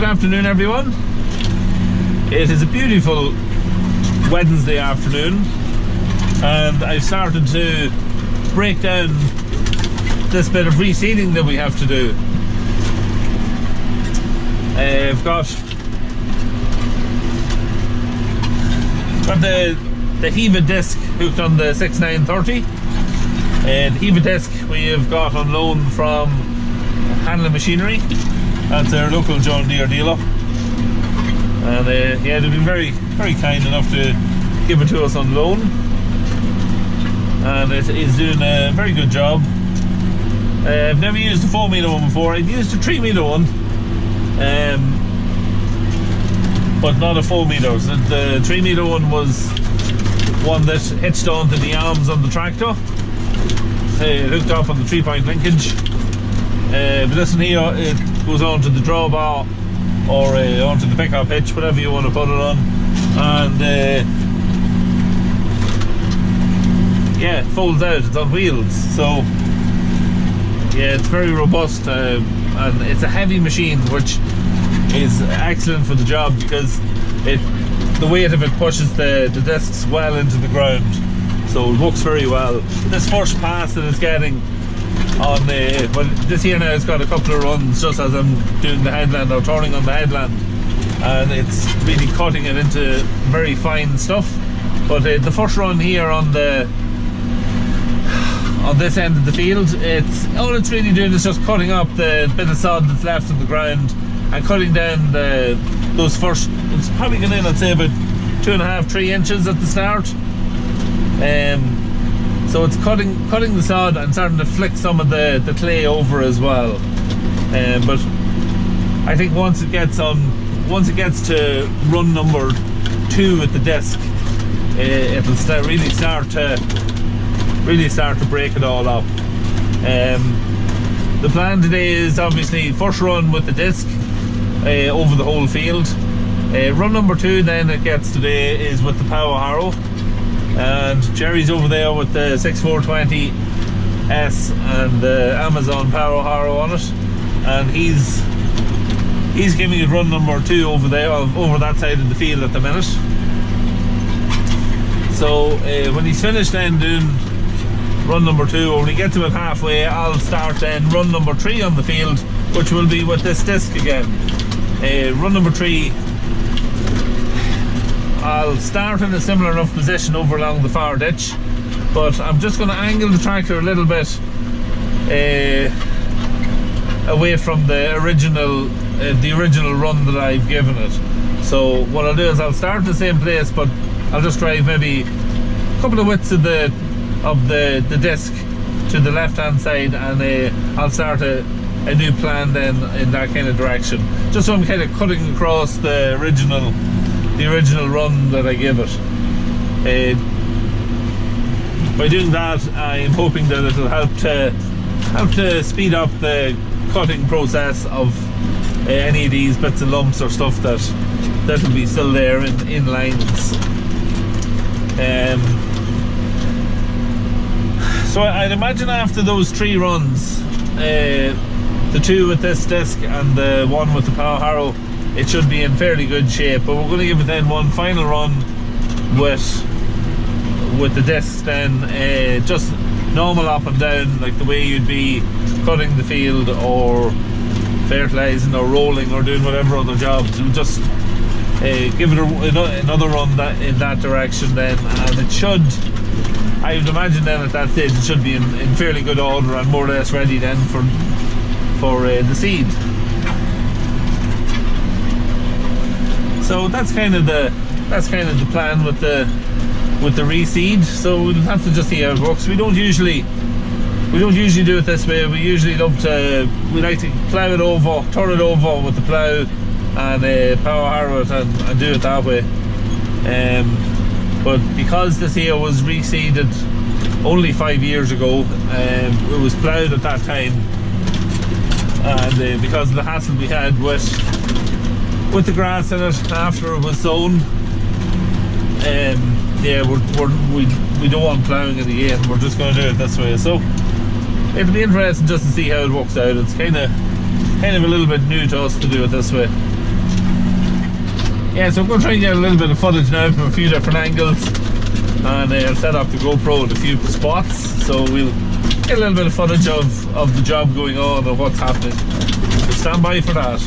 afternoon, everyone. It is a beautiful Wednesday afternoon, and I've started to break down this bit of reseeding that we have to do. I've got the Hiva disc hooked on the 6930. The Hiva disc we have got on loan from Handling Machinery. That's our local John Deere dealer. And yeah, they've been very kind enough to give it to us on loan. And it is doing a very good job. I've never used a 4 meter one before. I've used a 3 meter one, but not a 4 meter. The 3 meter one was one that hitched onto the arms on the tractor, hooked up on the 3-point linkage. But this one here, it goes onto the drawbar or onto the pickup hitch, whatever you want to put it on, and yeah, it folds out. It's on wheels, so yeah, it's very robust, and it's a heavy machine, which is excellent for the job because the weight of it pushes the discs well into the ground, so it works very well. This first pass that it's getting on well, this here now, it's got a couple of runs just as I'm doing the headland or turning on the headland, and it's really cutting it into very fine stuff. But the first run here on this end of the field, all it's really doing is just cutting up the bit of sod that's left on the ground and cutting down those first, it's probably going in, I'd say about 2.5–3 inches at the start. So it's cutting the sod and starting to flick some of the clay over as well. But I think once it gets to run number 2 with the disc, it'll really start to break it all up. The plan today is obviously first run with the disc over the whole field. Run number 2 then it gets today is with the power harrow, and Jerry's over there with the 6420S and the Amazon power harrow on it, and he's giving it run number 2 over there, over that side of the field at the minute. So when he's finished then doing run number 2, or when he gets about halfway, I'll start then run number 3 on the field, which will be with this disc again. Run number 3, I'll start in a similar enough position over along the far ditch, but I'm just going to angle the tractor a little bit away from the original run that I've given it. So what I'll do is I'll start in the same place, but I'll just drive maybe a couple of widths of the disc to the left hand side, and I'll start a new plan then in that kind of direction, just so I'm kind of cutting across the original run that I give it. By doing that, I'm hoping that it'll help to speed up the cutting process of any of these bits of lumps or stuff that'll be still there in lines. So I'd imagine after those 3 runs, the 2 with this disc and the 1 with the power harrow, it should be in fairly good shape. But we're going to give it then one final run with the discs then, just normal up and down, like the way you'd be cutting the field or fertilizing or rolling or doing whatever other jobs. We'll just give it another run in that direction then, and it should, I would imagine then at that stage, it should be in fairly good order and more or less ready then for the seed. So that's kind of the plan with the reseed. So we'll have to just see how it works. We don't usually do it this way. We usually we like to plough it over, turn it over with the plough, and power harrow it and do it that way. But because this here was reseeded only 5 years ago, it was ploughed at that time, and because of the hassle we had with the grass in it after it was sown, yeah, we don't want ploughing it again. We're just going to do it this way. So it'll be interesting just to see how it works out. It's kind of a little bit new to us to do it this way. yeah, so I'm going to try and get a little bit of footage now from a few different angles, and I'll set up the GoPro in a few spots, so we'll get a little bit of footage of the job going on and what's happening. So stand by for that.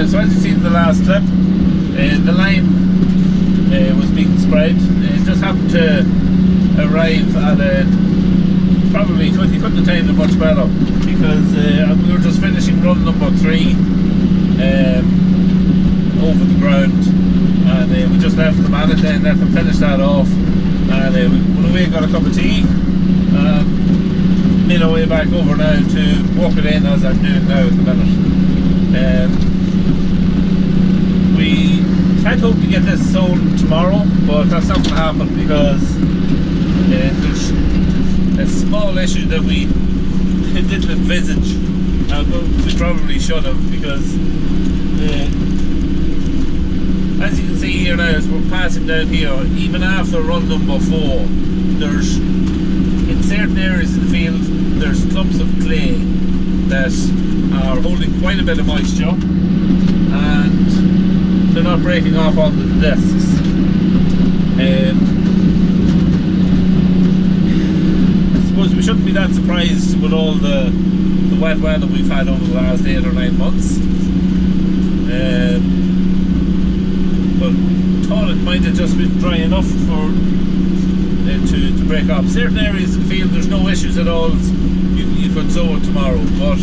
well, so as you seen in the last clip, the line was being spread. It just happened to arrive at probably you couldn't have timed it much better, because we were just finishing run number 3 over the ground, and we just left them at it then, let them finish that off, and we went away, got a cup of tea, made our way back over now to walk it in as I'm doing now at the minute. We had hoped to get this sown tomorrow, but that's not going to happen, because there's a small issue that we didn't envisage, but we probably should have, because as you can see here now, as we're passing down here, even after run number 4, there's, in certain areas of the field, there's clumps of clay that are holding quite a bit of moisture, and they're not breaking off onto the discs. I suppose we shouldn't be that surprised with all the wet weather we've had over the last 8 or 9 months. But thought it might have just been dry enough for it to break off. Certain areas of the field there's no issues at all. You could sow it tomorrow, but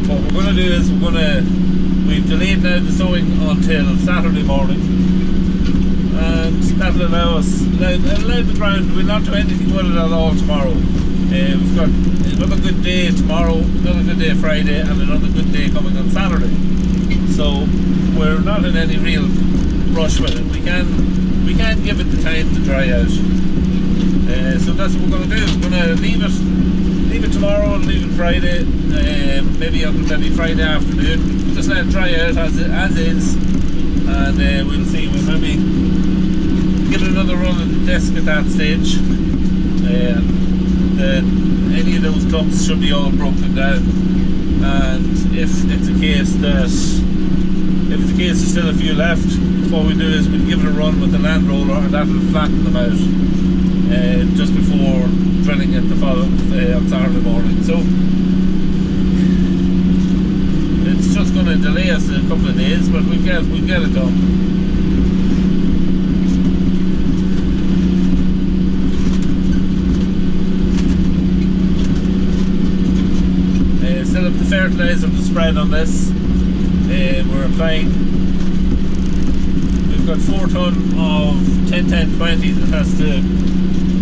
what we're going to do is we've delayed now the sowing until Saturday morning, and that'll allow the ground. We'll not do anything with it at all tomorrow. We've got another good day tomorrow, another good day Friday, and another good day coming on Saturday. So we're not in any real rush with it. We can give it the time to dry out. So that's what we're going to do. We're going to leave it tomorrow and leave it Friday, maybe Friday afternoon. Just let it dry out as is, and we'll see. We'll maybe give it another run at the disc at that stage. Any of those clumps should be all broken down, and if it's a case there's still a few left, what we do is we give it a run with the land roller, and that will flatten them out just before drilling it on Saturday morning. So it's just going to delay us a couple of days, but we'll get it done. Still have the fertilizer to spread on this. We're applying. We've got 4 ton of 10-10-20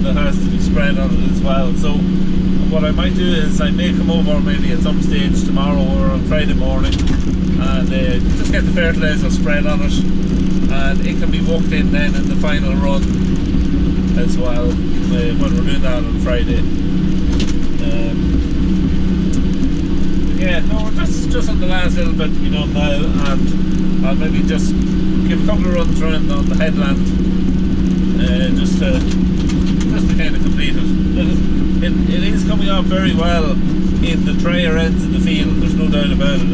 that has to be spread on it as well. So what I might do is I may come over maybe at some stage tomorrow or on Friday morning, and just get the fertilizer spread on it, and it can be walked in then in the final run as well when we're doing that on Friday. Yeah, no, we're just on the last little bit to be done now, and I'll maybe just give a couple of runs around on the headland, just to kind of complete it. It is coming out very well in the drier ends of the field. There's no doubt about it.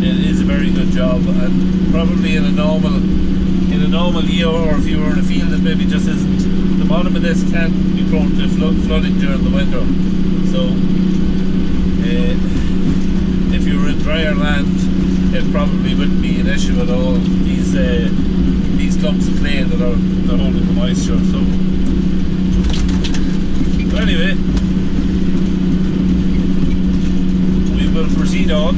It is a very good job, and probably in a normal year, or if you were in a field that maybe just isn't, the bottom of this can be prone to flooding during the winter. So if you were in drier land, it probably wouldn't be an issue at all. These clumps of clay that are holding the moisture. So anyway, we will proceed on.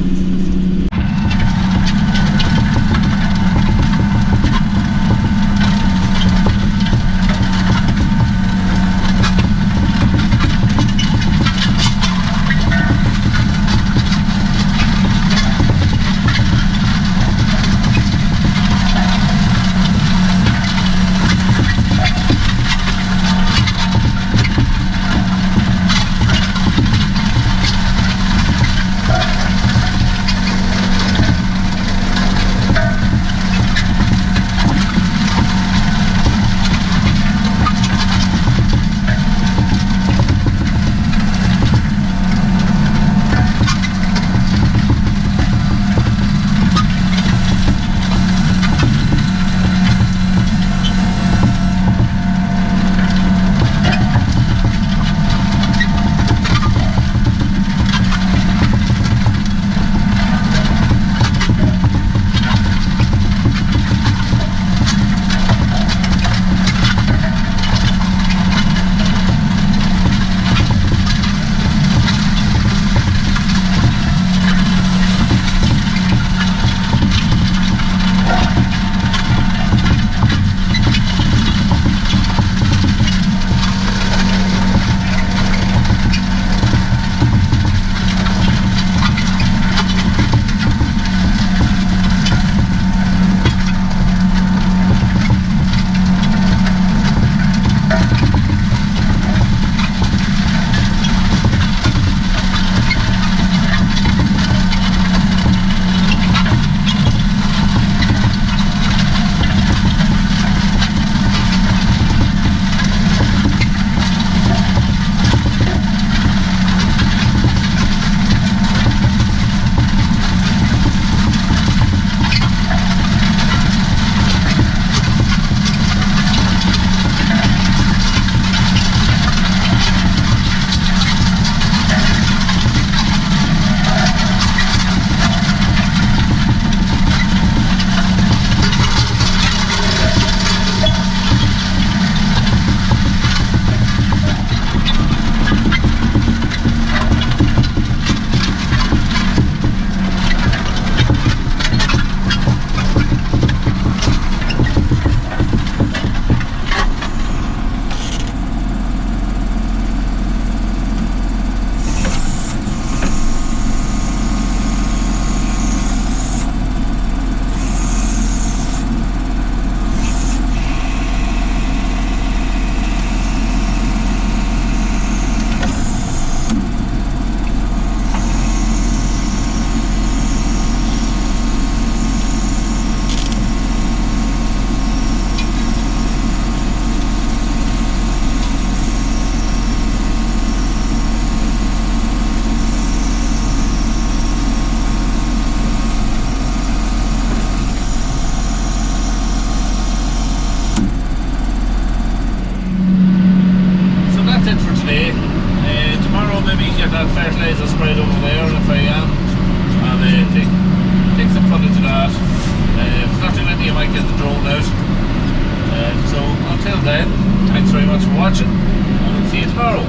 today. Tomorrow maybe get that fertilizer spread over there, and if I am, I'll take some footage of that. If it's not too many, I might get the drone out. So until then, thanks very much for watching, and I'll see you tomorrow.